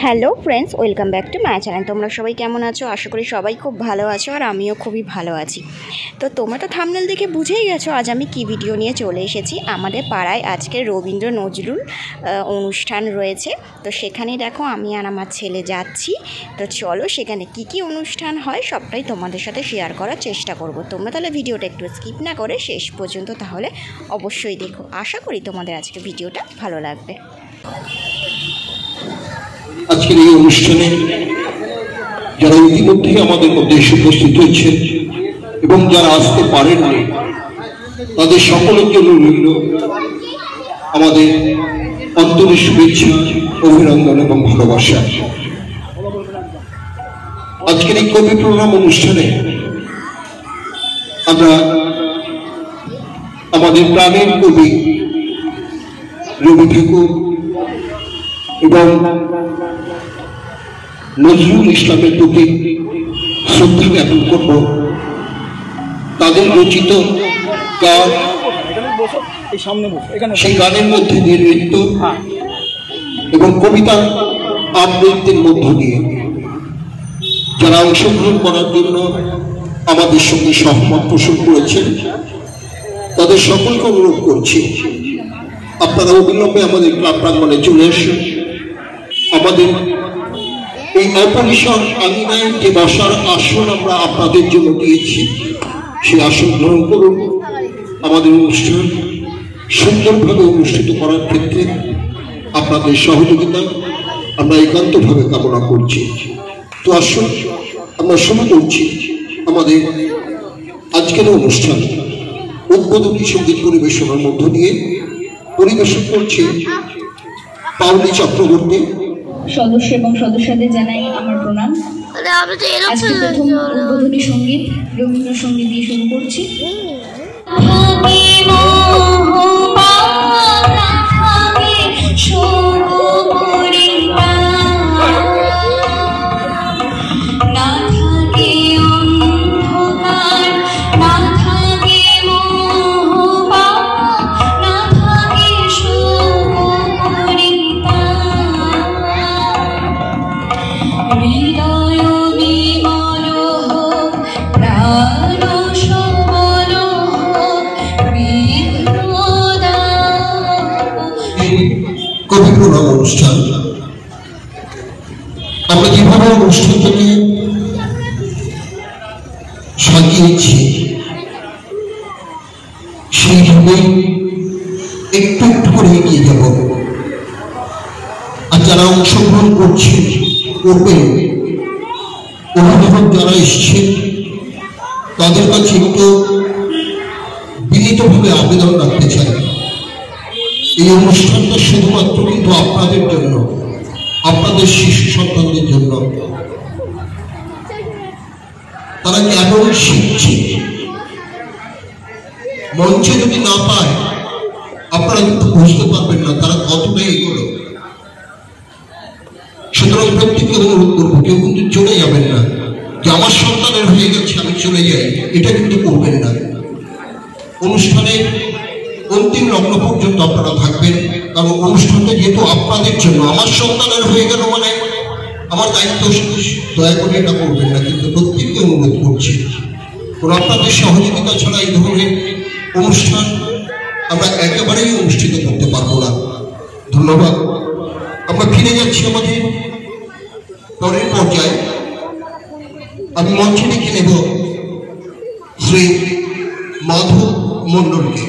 Hello friends, welcome back to my channel. তোমরা সবাই কেমন আছো? আশা করি সবাই খুব ভালো আছো, আর আমিও খুবই ভালো আছি। তো তোমরা তো থাম্বনেল দেখে বুঝেই গেছো আজ আমি কি ভিডিও নিয়ে চলে এসেছি। আমাদের পাড়ায় আজকে রবীন্দ্র নজরুল অনুষ্ঠান রয়েছে। তো সেখানে দেখো আমি আর আমার ছেলে যাচ্ছি। তো চলো সেখানে কি অনুষ্ঠান হয় সবটাই তোমাদের সাথে শেয়ার করার চেষ্টা করব। তোমরা তাহলে ভিডিওটা একটু স্কিপ না করে শেষ পর্যন্ত তাহলে অবশ্যই দেখো। আশা করি তোমাদের আজকে ভিডিওটা ভালো লাগবে। আজকের এই অনুষ্ঠানে যারা ইতিমধ্যে আমাদের মধ্যে এসে উপস্থিত হয়েছে এবং যারা আসতে পারেননি তাদের সকলের জন্য রইল আমাদের অন্তরের শুভেচ্ছা, অভিনন্দন এবং ভালোবাসা। আজকের এই কবি প্রণাম অনুষ্ঠানে আমরা আমাদের প্রাণের কবি রবি ঠাকুর এবং নজরুল ইসলামের প্রতি শ্রদ্ধা জ্ঞাপন করব। তাদের রচিত গান, সেই গানের মধ্যে দিয়ে নৃত্য এবং কবিতা আবৃত্তির মধ্য দিয়ে যারা অংশগ্রহণ করার জন্য আমাদের সঙ্গে সহমত পোষণ করেছেন তাদের সকলকে অনুরোধ করছি আপনারা অবিলম্বে আমাদের ক্লাব প্রাঙ্গণে চলে আসুন। আমাদের এই অপরিসর আঙিনায় যে বসার আসন আমরা আপনাদের জন্য দিয়েছি সেই আসন গ্রহণ করুন। আমাদের অনুষ্ঠান সুন্দরভাবে অনুষ্ঠিত করার ক্ষেত্রে আপনাদের সহযোগিতা আমরা একান্তভাবে কামনা করছি। তো আসুন আমরা শুরু করছি আমাদের আজকের অনুষ্ঠান। উদ্বোধনী সঙ্গীত পরিবেশনার মধ্য দিয়ে পরিবেশন করছে পাওলি চক্রবর্তী। সদস্য এবং সদস্যদের জানাই আমার প্রণাম। আজকে প্রথম উদ্বোধনী সঙ্গীত রবীন্দ্রসঙ্গীত দিয়ে শুরু করছি। কবি প্রণাম অনুষ্ঠান আমরা যেভাবে অনুষ্ঠানটাকে সাজিয়েছি সেইভাবে একটু একটু করে এগিয়ে যাব। আর যারা অংশগ্রহণ করছেন করবেন অভিভাবক যারা এসছেন তাদের কাছে একটু বিনীতভাবে আবেদন রাখতে চাই। এই অনুষ্ঠানটা শুধুমাত্র কিন্তু আপনাদের জন্য, আপনাদের শিশু সন্তানদের জন্য। তারা কেমন শিখছে মঞ্চে যদি না পায় আপনারা কিন্তু বুঝতে পারবেন না তারা কতটা এগোলো। সুতরাং প্রত্যেককে অনুরোধ করবো কেউ কিন্তু চলে যাবেন না যে আমার সন্তানের হয়ে গেছে আমি চলে যাই, এটা কিন্তু করবেন না। অনুষ্ঠানের অন্তিম লগ্ন পর্যন্ত আপনারা থাকবেন, কারণ অনুষ্ঠানটা যেহেতু আপনাদের জন্য। আমার সন্তানের হয়ে গেল মানে আমার দায়িত্ব, দয়া করে এটা করবেন না। কিন্তু প্রত্যেককে অনুরোধ করছি, কারণ আপনাদের সহযোগিতা ছাড়া এই ধরনের অনুষ্ঠান আমরা একেবারেই অনুষ্ঠিত করতে পারবো না। ধন্যবাদ। আমরা ফিরে যাচ্ছি আমাদের পরের পর্যায়ে। আমি মঞ্চে ডেকে নেব শ্রী মাধব মণ্ডলকে।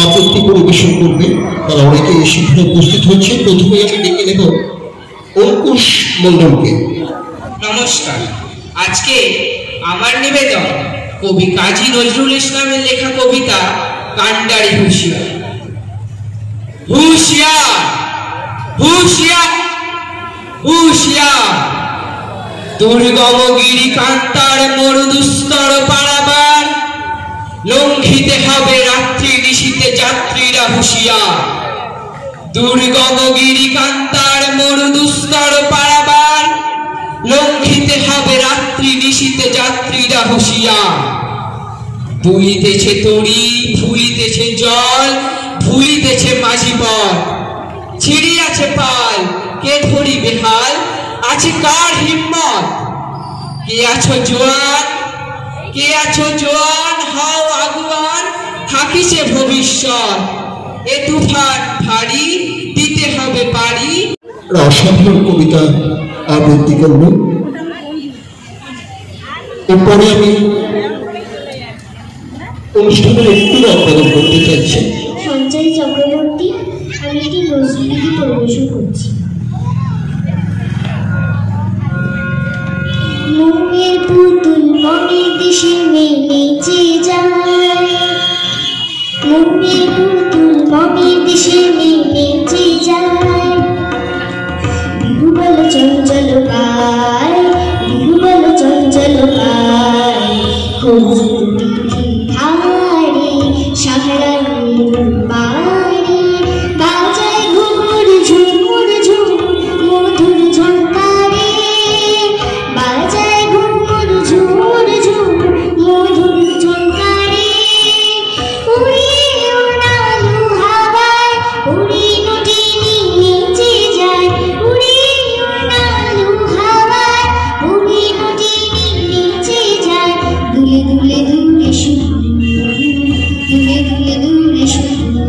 আবৃত্তি পরিবেশন করবে, তারা অনেকে সেখানে উপস্থিত হয়েছে। প্রথমে আমি ডেকে নেব অঙ্কুশ মণ্ডলকে। নমস্কার। আজকে আমার নিবেদন কবি কাজী নজরুল ইসলামের লেখা কবিতা কান্ডারি হুঁশিয়ার। হুঁশিয়ার হুঁশিয়ার হুঁশিয়ার, দুর্গম গিরি কান্তার মরু দুস্তর পারাবার, লঙ্ঘিতে হবে রাত্রি নিশীতে যাত্রীরা হুঁশিয়ার। দুর্গম গিরি কান্তার মরু দুস্তর পারাবার, লঙ্ঘিতে হবে রাত্রি নিশীতে যাত্রীরা হুঁশিয়ার। দুলিতেছে তরি, ভুলিতেছে জল, ভুলিতেছে মাঝি পথ। ছিড়িয়াছে পাল, কে ধরিবে হাল, আছে কার হিম্মত? কে আছো জোয়ান, কে আছো জোয়ান, হাও আগুয়ান, থাকিছে ভবিষ্যৎ। এ তুফান ভারী, দিতে হবে পারি। অসাধারণ কবিতা আবৃত্তি করল। এরপরে আমি অনুষ্ঠানের একটু রপ্তাদন করতে চাইছি। সঞ্চয় চক্রবর্তী, আমি একটি নজরুলগীতি পরিবেশন করছি। মনের পুতুল মনের দেশে নেচে যায়, মনের পুতুল মনের দেশে নেচে যায়। বিহু বলো চঞ্চল পায়, বিহু বলো চঞ্চল পায়, খুঁজুর ধারে সাহারার বাড়ি বাজায় ঘুমুর ঝুমুর ঝুমুর মধুর ঝঙ্কারে, বাজায় ঘুমুর ঝুমুর ঝুমুর মধুর ঝঙ্কারে। উড়ে উড়ালু হাওয়ায় উড়ে নটিনি নিচে যায়, উড়ে উড়ালু হাওয়ায় উড়ে নটিনি নিচে যায়। দুলে দুলে দূরে শুধু, দুলে দুলে দূরে শুধু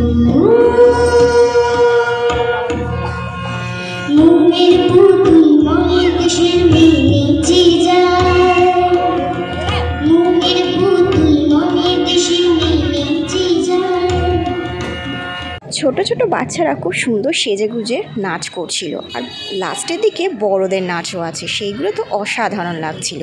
মনের পুতুল মনের দেশের নেচে যায়, মনের পুতুল মনের দেশের নেচে যায়। ছোট ছোট বাচ্চারা খুব সুন্দর সেজেগুজে নাচ করছিল, আর লাস্টের দিকে বড়দের নাচও আছে, সেইগুলো তো অসাধারণ লাগছিল।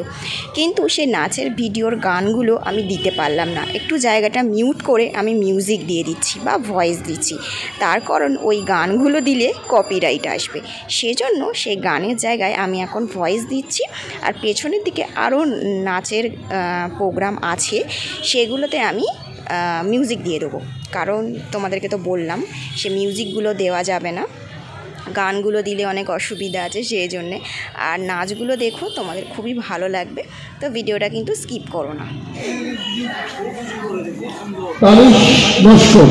কিন্তু সেই নাচের ভিডিওর গানগুলো আমি দিতে পারলাম না, একটু জায়গাটা মিউট করে আমি মিউজিক দিয়ে দিচ্ছি বা ভয়েস দিচ্ছি। তার কারণ ওই গানগুলো দিলে কপিরাইট আসবে, সেজন্য সেই গানের জায়গায় আমি এখন ভয়েস দিচ্ছি। আর পেছনের দিকে আরও নাচের প্রোগ্রাম আছে, সেগুলোতে আমি মিউজিক দিয়ে দেবো। কারণ তোমাদেরকে তো বললাম সে মিউজিকগুলো দেওয়া যাবে না, গানগুলো দিলে অনেক অসুবিধা আছে, সেই জন্যে। আর নাচগুলো দেখো, তোমাদের খুবই ভালো লাগবে, তো ভিডিওটা কিন্তু স্কিপ করো না। নমস্কার,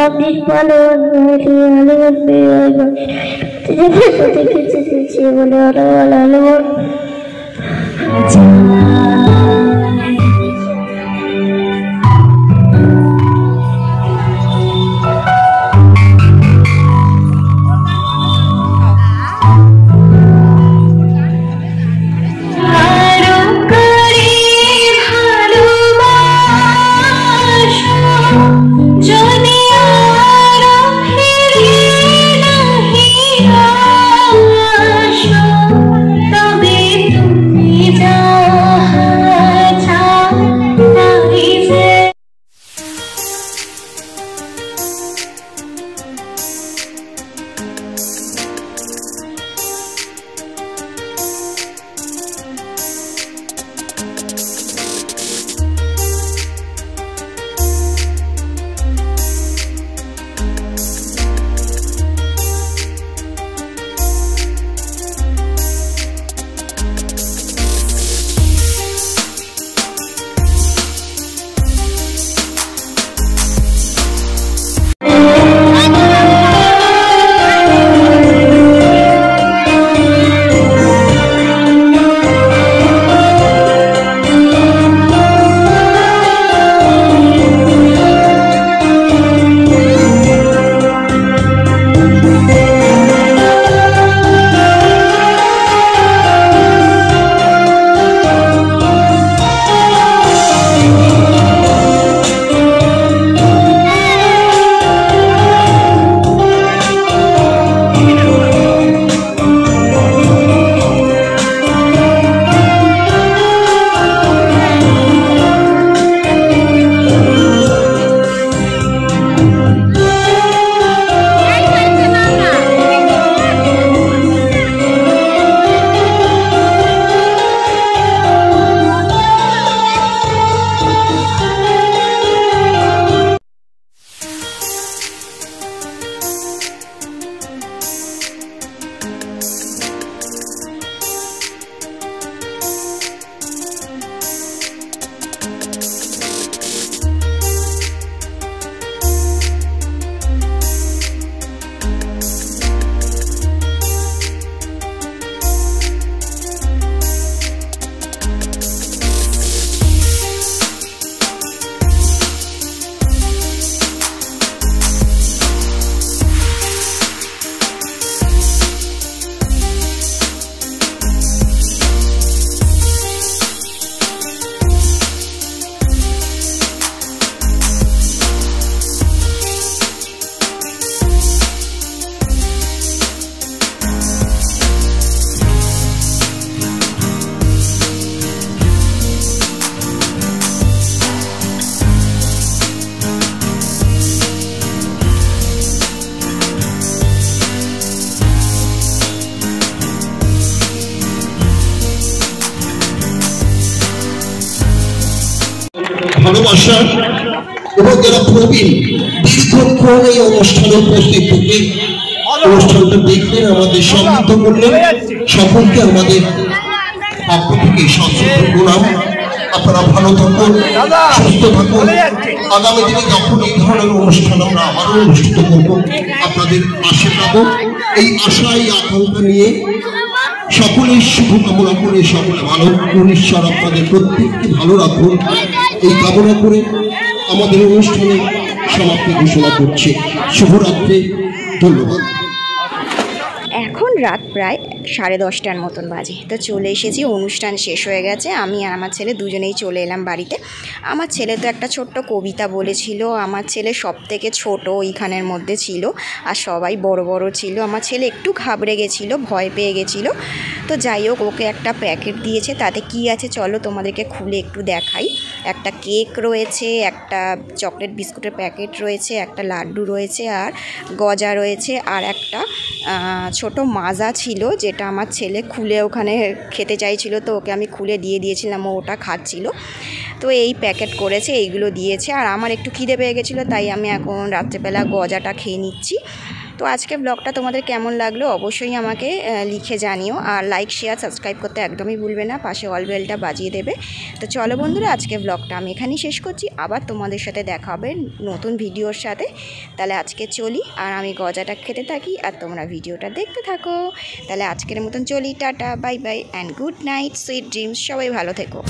আমি পালন দেখেছি বলে আরো ভালো। তবে তুমি যাও ভালোবাসা এবং যারা প্রবীণ দীর্ঘক্ষণ এই অনুষ্ঠানে উপস্থিত থেকে অনুষ্ঠানটা দেখলেন, আমাদের সমৃদ্ধ করলেন, সকলকে আমাদের পক্ষ থেকে সশ্রদ্ধ প্রণাম। আপনারা ভালো থাকুন, সুস্থ থাকুন। আগামী দিনে যখন এই ধরনের অনুষ্ঠান আমরা আবারও অনুষ্ঠিত করবো, আপনাদের আশীর্বাদ, এই আশা, এই আকাঙ্ক্ষা নিয়ে সকলের শুভকামনা করে সকলে ভালো, ঈশ্বর আপনাদের প্রত্যেককে ভালো রাখুন এই কামনা করে আমাদের অনুষ্ঠানে সমাপ্তি ঘোষণা করছে। শুভরাত্রি, ধন্যবাদ। এখন রাত প্রায় 10:30টার মতন বাজে। তো চলে এসেছি, অনুষ্ঠান শেষ হয়ে গেছে। আমি আর আমার ছেলে দুজনেই চলে এলাম বাড়িতে। আমার ছেলে তো একটা ছোট্ট কবিতা বলেছিল। আমার ছেলে সব থেকে ছোট এইখানের মধ্যে ছিল, আর সবাই বড় বড় ছিল। আমার ছেলে একটু ঘাবড়ে গেছিলো, ভয় পেয়ে গেছিলো। তো যাই হোক, ওকে একটা প্যাকেট দিয়েছে। তাতে কি আছে চলো তোমাদেরকে খুলে একটু দেখাই। একটা কেক রয়েছে, একটা চকলেট বিস্কুটের প্যাকেট রয়েছে, একটা লাড্ডু রয়েছে, আর গজা রয়েছে, আর একটা ছোট মাজা ছিল, যেটা আমার ছেলে খুলে ওখানে খেতে চাইছিল। তো ওকে আমি খুলে দিয়ে দিয়েছিলাম, ও ওটা খাচ্ছিল। তো এই প্যাকেট করেছে, এইগুলো দিয়েছে। আর আমার একটু খিদে পেয়ে গেছিলো, তাই আমি এখন রাত্রেবেলা গজাটা খেয়ে নিচ্ছি। তো আজকে ব্লগটা তোমাদের কেমন লাগলো অবশ্যই আমাকে লিখে জানিও। আর লাইক, শেয়ার, সাবস্ক্রাইব করতে একদমই ভুলবে না, পাশে অল বেলটা বাজিয়ে দেবে। তো চলো বন্ধুরা, আজকে ব্লগটা আমি এখানেই শেষ করছি। আবার তোমাদের সাথে দেখা হবে নতুন ভিডিওর সাথে। তাহলে আজকে চলি, আর আমি গজাটা খেতে থাকি, আর তোমরা ভিডিওটা দেখতে থাকো। তাহলে আজকের মতন চলি, tata, bye bye and good night, sweet dreams. সবাই ভালো থেকো।